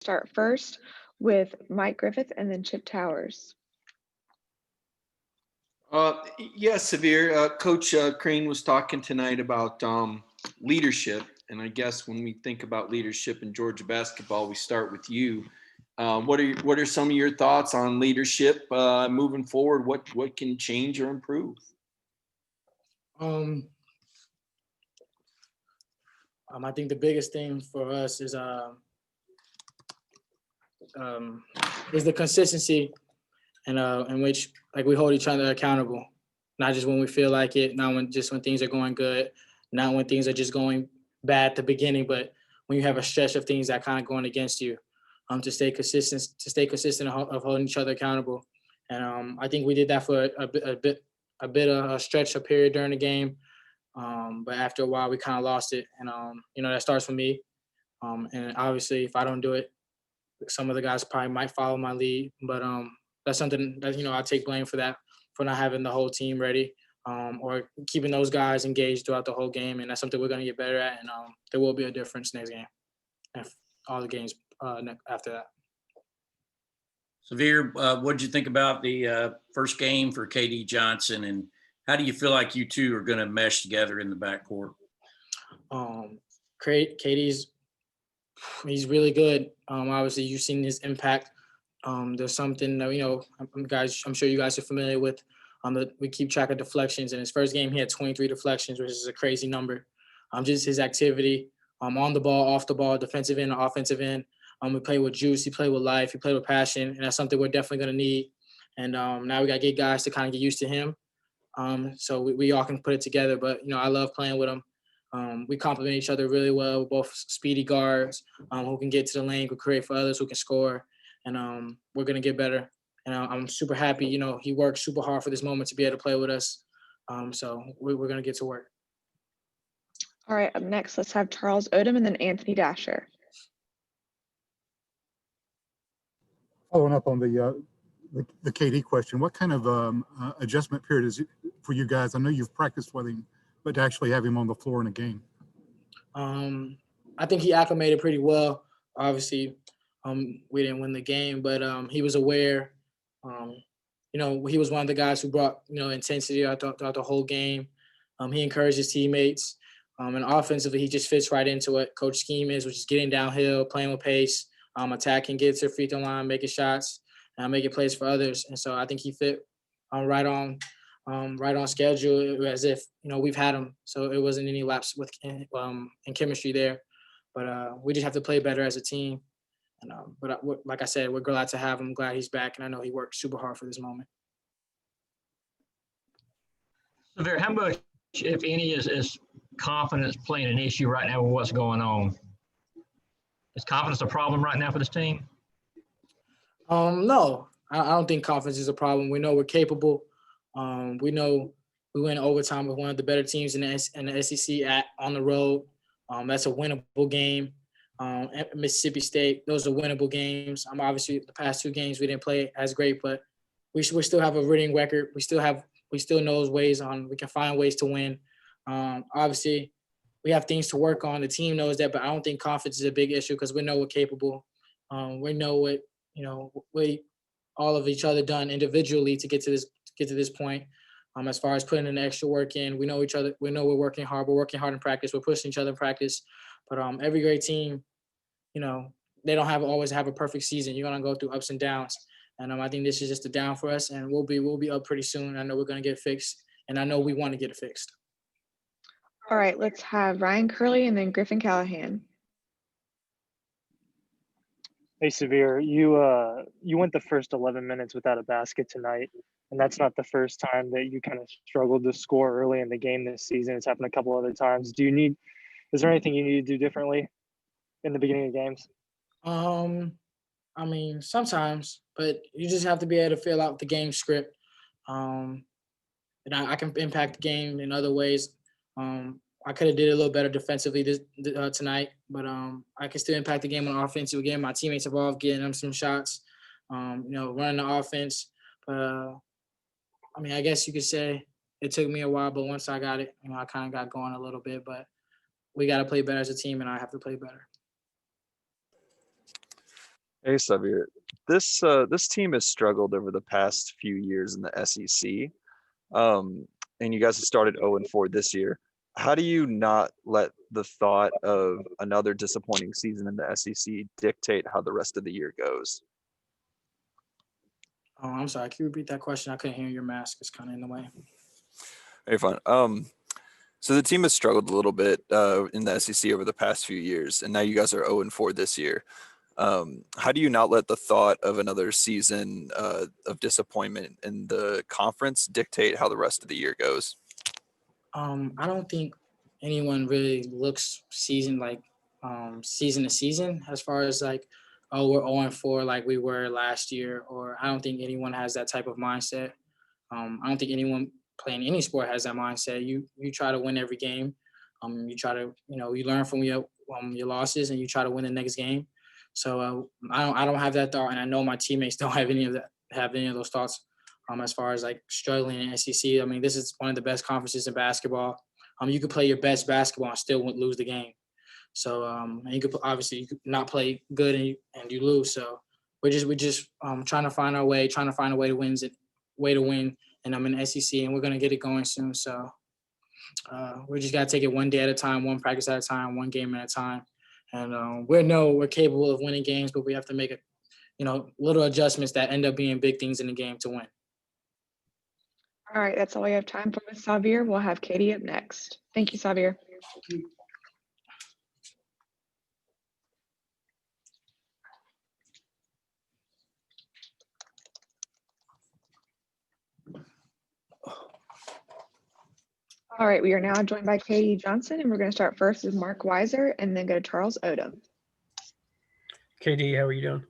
Start first with Mike Griffith and then Chip Towers. Yes, Sahvir. Coach Crane was talking tonight about leadership, and I guess when we think about leadership in Georgia basketball, we start with you. What are some of your thoughts on leadership moving forward? What can change or improve? I think the biggest thing for us is the consistency and in which we hold each other accountable, not just when we feel like it, not when things are going good, not when things are just going bad at the beginning, but when you have a stretch of things that kind of going against you, to stay consistent of holding each other accountable. And I think we did that for a bit of a stretch, a period during the game. But after a while, we kind of lost it. And, that starts with me. And obviously, if I don't do it, some of the guys probably might follow my lead. But that's something that, I take blame for that, for not having the whole team ready or keeping those guys engaged throughout the whole game. And that's something we're going to get better at. And there will be a difference next game and all the games after that. Sahvir, what did you think about the first game for K.D. Johnson, and how do you feel like you two are going to mesh together in the backcourt? KD's he's really good. Obviously, you've seen his impact. There's something that guys. I'm sure you guys are familiar with. We keep track of deflections. In his first game, he had 23 deflections, which is a crazy number. Just his activity on the ball, off the ball, defensive end, offensive end. We play with juice. He played with life. He played with passion, and that's something we're definitely going to need. And now we got to get guys to kind of get used to him, so we all can put it together. But I love playing with him. We complement each other really well. We're both speedy guards who can get to the lane, who create for others, who can score, and we're going to get better. And I'm super happy. He worked super hard for this moment to be able to play with us. So we're going to get to work. All right, up next, let's have Charles Odom and then Anthony Dasher. Following up on the KD question, what kind of adjustment period is it for you guys? I know you've practiced with him, but to actually have him on the floor in a game? I think he acclimated pretty well. Obviously, we didn't win the game, but he was aware. He was one of the guys who brought intensity throughout the whole game. He encouraged his teammates, and offensively, he just fits right into what Coach scheme is, which is getting downhill, playing with pace, attacking, get to the free throw line, making shots, making plays for others. And so I think he fit right on schedule, as if we've had him. So it wasn't any lapse in chemistry there. But we just have to play better as a team. And like I said, we're glad to have him. Glad he's back, and I know he worked super hard for this moment. Sahvir, how much, if any, is confidence playing an issue right now with what's going on? Is confidence a problem right now for this team? No, I don't think confidence is a problem. We know we're capable. We know we went overtime with one of the better teams in the SEC on the road. That's a winnable game. At Mississippi State, those are winnable games. Obviously, the past two games we didn't play as great, but we still have a winning record. We still know ways on. We can find ways to win. Obviously, we have things to work on. The team knows that, but I don't think confidence is a big issue because we know we're capable. We know what we all of each other done individually to get to this point. As far as putting in the extra work in, we know each other. We know we're working hard. We're working hard in practice. We're pushing each other in practice. But every great team, they don't always have a perfect season. You're gonna go through ups and downs. And I think this is just a down for us, and we'll be up pretty soon. I know we're gonna get fixed, and I know we want to get it fixed. All right, let's have Ryan Curley and then Griffin Callahan. Hey, Sahvir, you went the first 11 minutes without a basket tonight, and that's not the first time that you kind of struggled to score early in the game this season. It's happened a couple other times. Is there anything you need to do differently in the beginning of games? Sometimes, but you just have to be able to fill out the game script. And I can impact the game in other ways. I could have did a little better defensively tonight, but I can still impact the game on offense. Getting my teammates involved, getting them some shots, running the offense. But I guess you could say it took me a while, but once I got it, I kind of got going a little bit. But we got to play better as a team, and I have to play better. Hey, Sahvir. This team has struggled over the past few years in the SEC, and you guys have started 0-4 this year. How do you not let the thought of another disappointing season in the SEC dictate how the rest of the year goes? Oh, I'm sorry. Can you repeat that question? I couldn't hear your mask. It's kind of in the way. Very fun. So the team has struggled a little bit in the SEC over the past few years, and now you guys are 0-4 this year. How do you not let the thought of another season of disappointment in the conference dictate how the rest of the year goes? I don't think anyone really looks season to season as far as like, oh, we're 0-4 like we were last year, or I don't think anyone has that type of mindset. I don't think anyone playing any sport has that mindset. You try to win every game. You try to, you learn from your losses and you try to win the next game. So I don't have that thought, and I know my teammates don't have any of those thoughts. As far as like struggling in SEC, I mean, this is one of the best conferences in basketball. You could play your best basketball and still lose the game. So and you could not play good and you lose. So we're just trying to find our way, trying to find a way to win. And I'm in SEC, and we're gonna get it going soon. So we just gotta take it one day at a time, one practice at a time, one game at a time. And we're capable of winning games, but we have to make little adjustments that end up being big things in the game to win. All right, that's all we have time for with Sahvir. We'll have K.D. up next. Thank you, Sahvir. All right, we are now joined by K.D. Johnson, and we're going to start first with Mark Weiser and then go to Charles Odom. KD, how are you doing?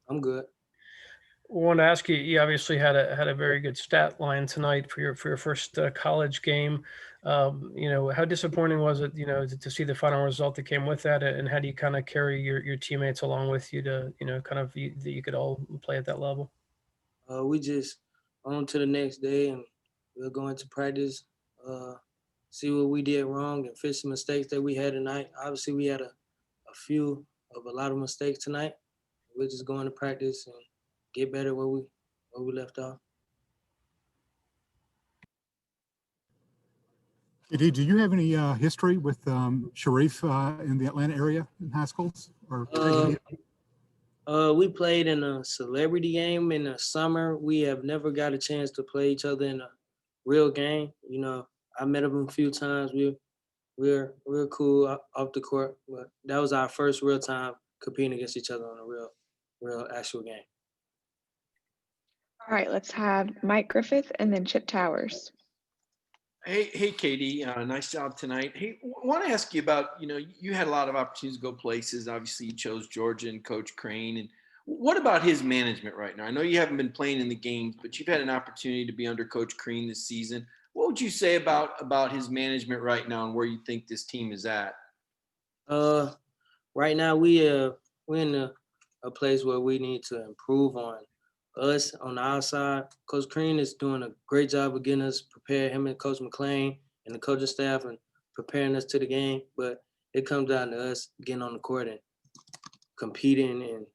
I'm good. I wanted to ask you. You obviously had a very good stat line tonight for your first college game. How disappointing was it? To see the final result that came with that, and how do you kind of carry your teammates along with you to that you could all play at that level? We just on to the next day, and we'll go into practice, see what we did wrong, and fix the mistakes that we had tonight. Obviously, we had a lot of mistakes tonight. We're just going to practice and get better where we left off. KD, do you have any history with Sharif in the Atlanta area in high schools? Or we played in a celebrity game in the summer. We have never got a chance to play each other in a real game. I met him a few times. We're cool off the court, but that was our first real time competing against each other on a real actual game. All right, let's have Mike Griffith and then Chip Towers. Hey, KD, nice job tonight. Hey, want to ask you about, you had a lot of opportunities to go places. Obviously, you chose Georgia and Coach Crane. And what about his management right now? I know you haven't been playing in the games, but you've had an opportunity to be under Coach Crane this season. What would you say about his management right now and where you think this team is at? Right now we're in a place where we need to improve on us on the outside. Coach Crane is doing a great job of getting us prepared, him and Coach McClain and the coaching staff, and preparing us to the game. But it comes down to us getting on the court and competing and,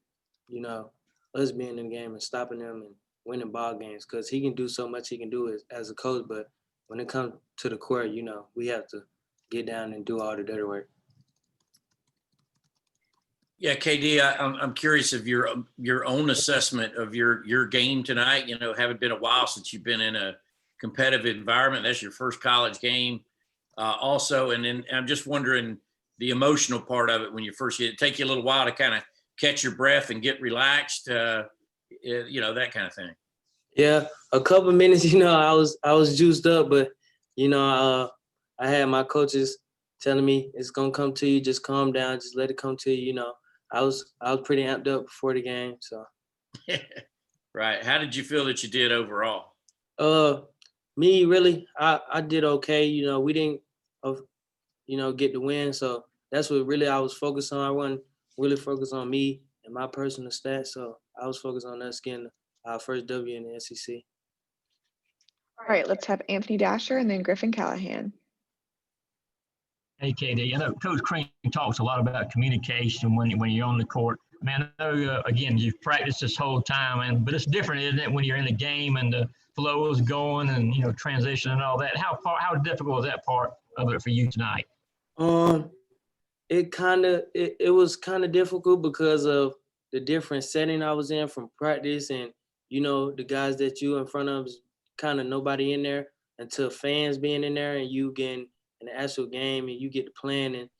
us being in the game and stopping them and winning ball games, because he can do so much he can do as a coach. But when it comes to the court, we have to get down and do all the dirty work. Yeah, KD, I'm curious of your own assessment of your game tonight. Haven't been a while since you've been in a competitive environment. That's your first college game, also. And then I'm just wondering the emotional part of it when you first get it. Take you a little while to kind of catch your breath and get relaxed. That kind of thing. Yeah, a couple minutes. I was juiced up, but I had my coaches telling me it's gonna come to you. Just calm down. Just let it come to you. I was pretty amped up before the game. So. Right. How did you feel that you did overall? Me really, I did okay. We didn't, get the win. So that's what really I was focused on. I wasn't really focused on me and my personal stats. So I was focused on us getting our first W in the SEC. All right, let's have Anthony Dasher and then Griffin Callahan. Hey, KD, I know Coach Crane talks a lot about communication when you're on the court. Man, I know, again, you've practiced this whole time, but it's different, isn't it, when you're in the game and the flow is going and, transition and all that? How difficult was that part of it for you tonight? It was kind of difficult because of the different setting I was in from practice, and the guys that you in front of is kind of nobody in there until fans being in there and you getting in the actual game and you get to playing, and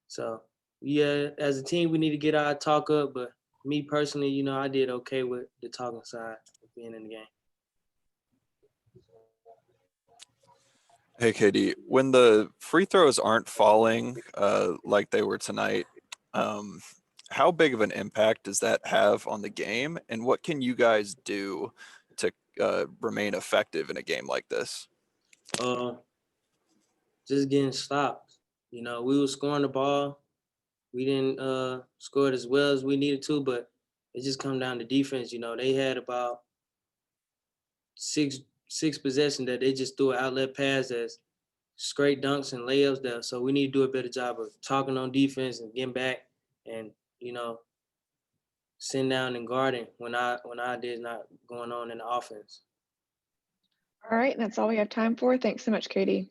so yeah, as a team we need to get our talk up, but me personally, I did okay with the talking side of being in the game. Hey, KD, when the free throws aren't falling like they were tonight, how big of an impact does that have on the game? And what can you guys do to remain effective in a game like this? Just getting stopped. We were scoring the ball. We didn't score it as well as we needed to, but it just come down to defense. They had about six possessions that they just threw an outlet pass as straight dunks and layups there. So we need to do a better job of talking on defense and getting back and, sitting down and guarding when I did not going on in the offense. All right, and that's all we have time for. Thanks so much, Katie.